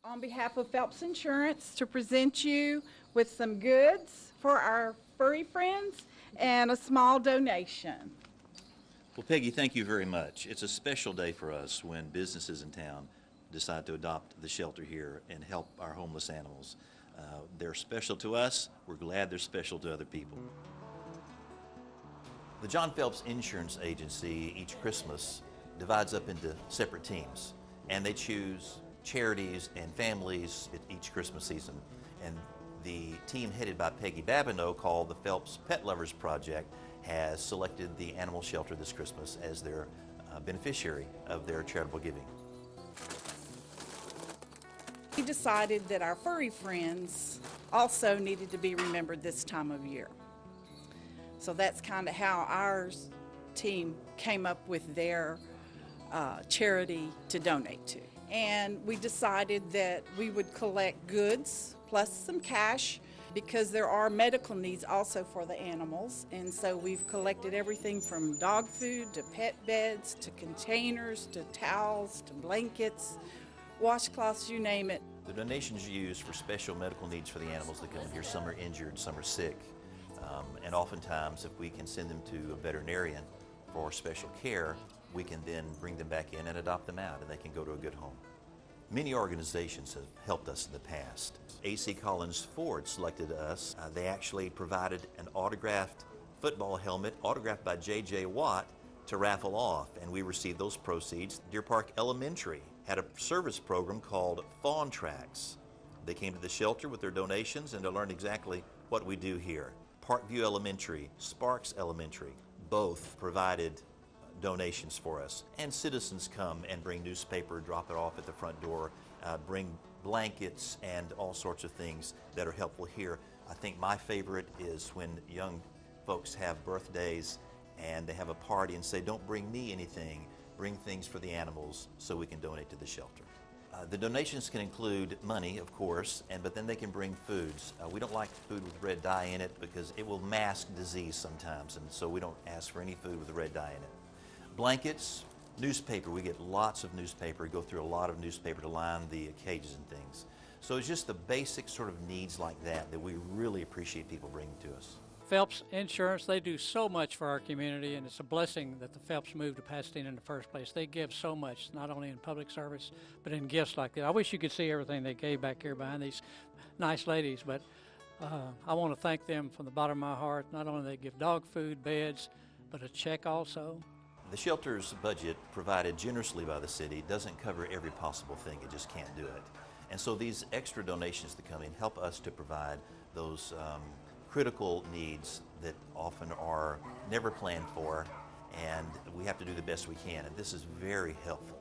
On behalf of Phelps Insurance, to present you with some goods for our furry friends and a small donation. Well, Peggy, thank you very much. It's a special day for us when businesses in town decide to adopt the shelter here and help our homeless animals. They're special to us. We're glad they're special to other people. The John Phelps Insurance Agency each Christmas divides up into separate teams, and they choose charities and families at each Christmas season. And the team headed by Peggy Babineaux, called the Phelps Pet Lovers Project, has selected the animal shelter this Christmas as their beneficiary of their charitable giving. We decided that our furry friends also needed to be remembered this time of year. So that's kind of how our team came up with their charity to donate to. And we decided that we would collect goods plus some cash because there are medical needs also for the animals. And so we've collected everything from dog food to pet beds to containers to towels to blankets, washcloths, you name it. The donations are used for special medical needs for the animals that come here. Some are injured, some are sick. And oftentimes, if we can send them to a veterinarian for special care, we can then bring them back in and adopt them out, and they can go to a good home. Many organizations have helped us in the past. A.C. Collins Ford selected us. They actually provided an autographed football helmet, autographed by J.J. Watt, to raffle off, and we received those proceeds. Deer Park Elementary had a service program called Fawn Tracks. They came to the shelter with their donations and to learn exactly what we do here. Parkview Elementary, Sparks Elementary, both provided donations for us. And citizens come and bring newspaper, drop it off at the front door, bring blankets and all sorts of things that are helpful here. I think my favorite is when young folks have birthdays and they have a party and say, don't bring me anything, bring things for the animals so we can donate to the shelter. The donations can include money, of course, but then they can bring foods. We don't like food with red dye in it because it will mask disease sometimes, and so we don't ask for any food with red dye in it. Blankets, newspaper. We get lots of newspaper. We go through a lot of newspaper to line the cages and things. So it's just the basic sort of needs like that that we really appreciate people bringing to us. Phelps Insurance, they do so much for our community, and it's a blessing that the Phelps moved to Pasadena in the first place. They give so much, not only in public service, but in gifts like that. I wish you could see everything they gave back here behind these nice ladies, but I want to thank them from the bottom of my heart. Not only do they give dog food, beds, but a check also. The shelter's budget, provided generously by the city, doesn't cover every possible thing. It just can't do it. And so these extra donations that come in help us to provide those critical needs that often are never planned for, and we have to do the best we can, and this is very helpful.